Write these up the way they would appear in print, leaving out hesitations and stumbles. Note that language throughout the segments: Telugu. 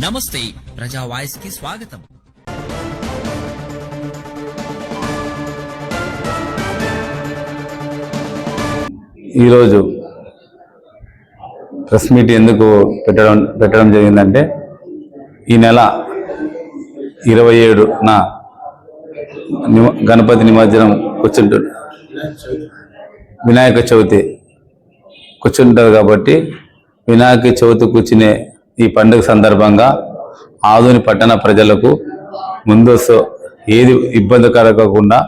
నమస్తే ప్రజా వాయిస్ కి స్వాగతం. ఈరోజు ప్రెస్ మీట్ ఎందుకు పెట్టడం జరిగిందంటే ఈ నెల 27న గణపతి నిమజ్జనం వినాయక చవితి కూర్చుంటారు కాబట్టి వినాయక చవితి కూర్చునే ఈ పండుగ సందర్భంగా ఆదోని పట్టణ ప్రజలకు ముందస్తు ఏది ఇబ్బంది కలగకుండా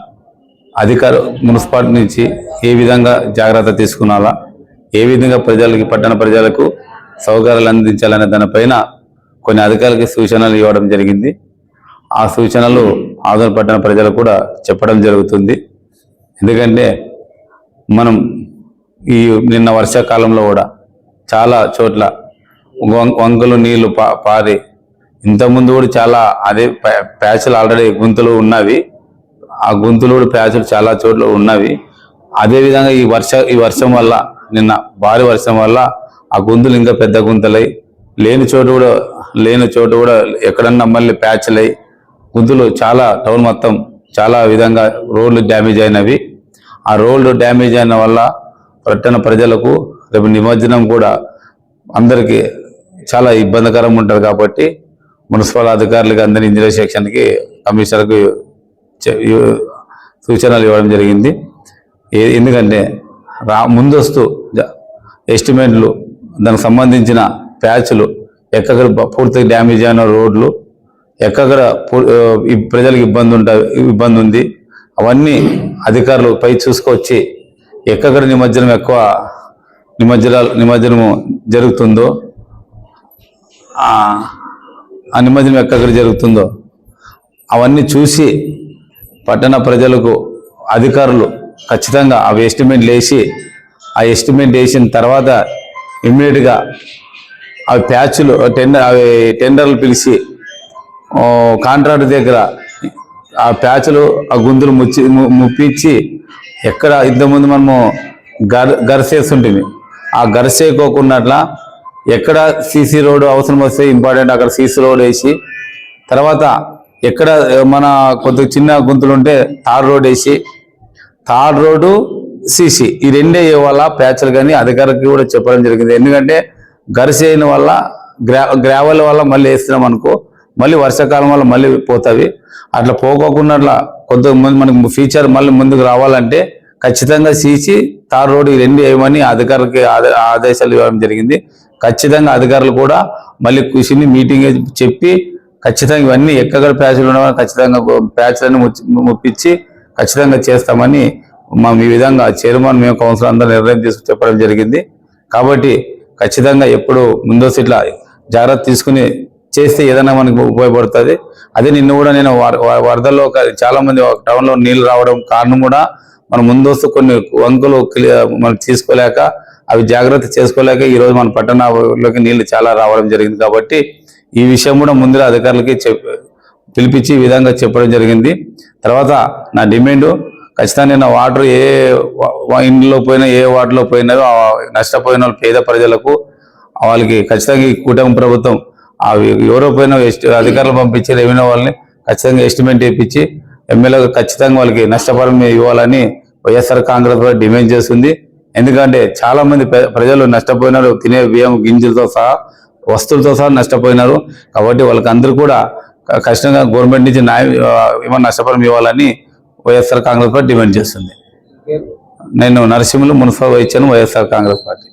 మున్సిపాలిటీ నుంచి ఏ విధంగా జాగ్రత్త తీసుకున్నాలా, ఏ విధంగా పట్టణ ప్రజలకు సౌకర్యాలు అందించాలనే దానిపైన కొన్ని అధికారులకి సూచనలు ఇవ్వడం జరిగింది. ఆ సూచనలు ఆదోని పట్టణ ప్రజలకు కూడా చెప్పడం జరుగుతుంది. ఎందుకంటే మనం ఈ నిన్న వర్షాకాలంలో కూడా చాలా చోట్ల వంకలు నీళ్లు పారి ఇంతకుముందు కూడా చాలా అదే ప్యాచులు ఆల్రెడీ గుంతలు ఉన్నవి. ఆ గుంతలు కూడా ప్యాచులు చాలా చోట్ల ఉన్నవి. అదేవిధంగా ఈ వర్షం వల్ల నిన్న భారీ వర్షం వల్ల ఆ గుంతలు ఇంకా పెద్ద గుంతలై లేని చోటు కూడా ఎక్కడన్నా మళ్ళీ ప్యాచులై గుంతలు చాలా టౌన్ మొత్తం చాలా విధంగా రోడ్లు డ్యామేజ్ అయినవి. ఆ రోడ్లు డ్యామేజ్ అయిన వల్ల పట్టణ ప్రజలకు రేపు నిమజ్జనం కూడా అందరికీ చాలా ఇబ్బందికరంగా ఉంటుంది. కాబట్టి మున్సిపల్ అధికారులకి అందరి ఇంజనీర్ సెక్షన్కి కమిషనర్కి సూచనలు ఇవ్వడం జరిగింది. ఎందుకంటే ముందస్తు ఎస్టిమేట్లు దానికి సంబంధించిన ప్యాచ్లు ఎక్కడ పూర్తిగా డ్యామేజ్ అయిన రోడ్లు ఎక్కడ ప్రజలకు ఇబ్బంది ఉంది అవన్నీ అధికారులు పై చూసుకొచ్చి ఎక్కడ నిమజ్జనము జరుగుతుందో ఆ నిమజ్జనం ఎక్కడ జరుగుతుందో అవన్నీ చూసి పట్టణ ప్రజలకు అధికారులు ఖచ్చితంగా అవి ఎస్టిమేట్లు వేసి ఆ ఎస్టిమేట్ వేసిన తర్వాత ఇమ్మీడియట్గా అవి ప్యాచ్లు టెండర్లు పిలిచి కాంట్రాక్టర్ దగ్గర ఆ ప్యాచ్లు ఆ గుంతులు ముప్పించి ఎక్కడ ఇంతకుముందు మనము గరిసేస్తుంటుంది ఆ గరిసేయకోకున్నట్లా ఎక్కడ సీసీ రోడ్డు అవసరం వస్తే ఇంపార్టెంట్ అక్కడ సీసీ రోడ్ వేసి తర్వాత ఎక్కడ మన కొద్దిగా చిన్న గుంతులు ఉంటే తార్ రోడ్ వేసి తార్ రోడ్డు సీసీ ఈ రెండే వల్ల ప్యాచ్లు కానీ అధికారికి కూడా చెప్పడం జరిగింది. ఎందుకంటే గరిసేయన వల్ల గ్రావెల్ వల్ల మళ్ళీ వేస్తున్నాం అనుకో మళ్ళీ వర్షాకాలం వల్ల మళ్ళీ పోతావి. అట్లా పోకోకున్నట్లా కొంతమంది మనకు ఫ్యూచర్ మళ్ళీ ముందుకు రావాలంటే ఖచ్చితంగా సీసీ తార్ రోడ్డు ఈ రెండు వేయమని అధికారులకి ఆదేశాలు ఇవ్వడం జరిగింది. ఖచ్చితంగా అధికారులు కూడా మళ్ళీ కూర్చుని మీటింగ్ చెప్పి ఖచ్చితంగా ఇవన్నీ ఎక్కడ ప్యాచ్లు ఉండవని ఖచ్చితంగా ప్యాచ్లను ముప్పించి ఖచ్చితంగా చేస్తామని ఈ విధంగా చైర్మన్ మేము కౌన్సిలర్ అందరూ నిర్ణయం తీసుకుని చెప్పడం జరిగింది. కాబట్టి ఖచ్చితంగా ఎప్పుడు ముందస్తు ఇట్లా జాగ్రత్త తీసుకుని చేస్తే ఏదైనా మనకు ఉపయోగపడుతుంది. అదే నిన్న కూడా నేను వరదల్లో చాలా మంది టౌన్లో నీళ్లు రావడం కారణం కూడా మనం ముందస్తు కొన్ని వంకలు మనం తీసుకోలేక అవి జాగ్రత్త చేసుకోలేక ఈరోజు మన పట్టణంలోకి నీళ్లు చాలా రావడం జరిగింది. కాబట్టి ఈ విషయం కూడా ముందుగా అధికారులకి పిలిపించి ఈ విధంగా చెప్పడం జరిగింది. తర్వాత నా డిమాండ్ ఖచ్చితంగా నిన్న వాటర్ ఏ ఇంట్లో పోయినా ఏ వార్డులో పోయినారో నష్టపోయిన పేద ప్రజలకు వాళ్ళకి ఖచ్చితంగా ఈ కూటమి ప్రభుత్వం ఎవరో పోయినా అధికారులు పంపించి రెవెన్యూ వాళ్ళని ఖచ్చితంగా ఎస్టిమేట్ వేయించి ఎమ్మెల్యేలకు ఖచ్చితంగా వాళ్ళకి నష్టపరం ఇవ్వాలని వైఎస్ఆర్ కాంగ్రెస్ పార్టీ డిమాండ్ చేస్తుంది. ఎందుకంటే చాలా మంది ప్రజలు నష్టపోయినారు, తినే బియ్యం గింజలతో సహా వస్తువులతో సహా నష్టపోయినారు. కాబట్టి వాళ్ళకి అందరూ కూడా ఖచ్చితంగా గవర్నమెంట్ నుంచి న్యాయం ఏమన్నా నష్టపరం ఇవ్వాలని వైఎస్ఆర్ కాంగ్రెస్ పార్టీ డిమాండ్ చేస్తుంది. నేను Narasimhulu municipal vice chairman YSR Congress party.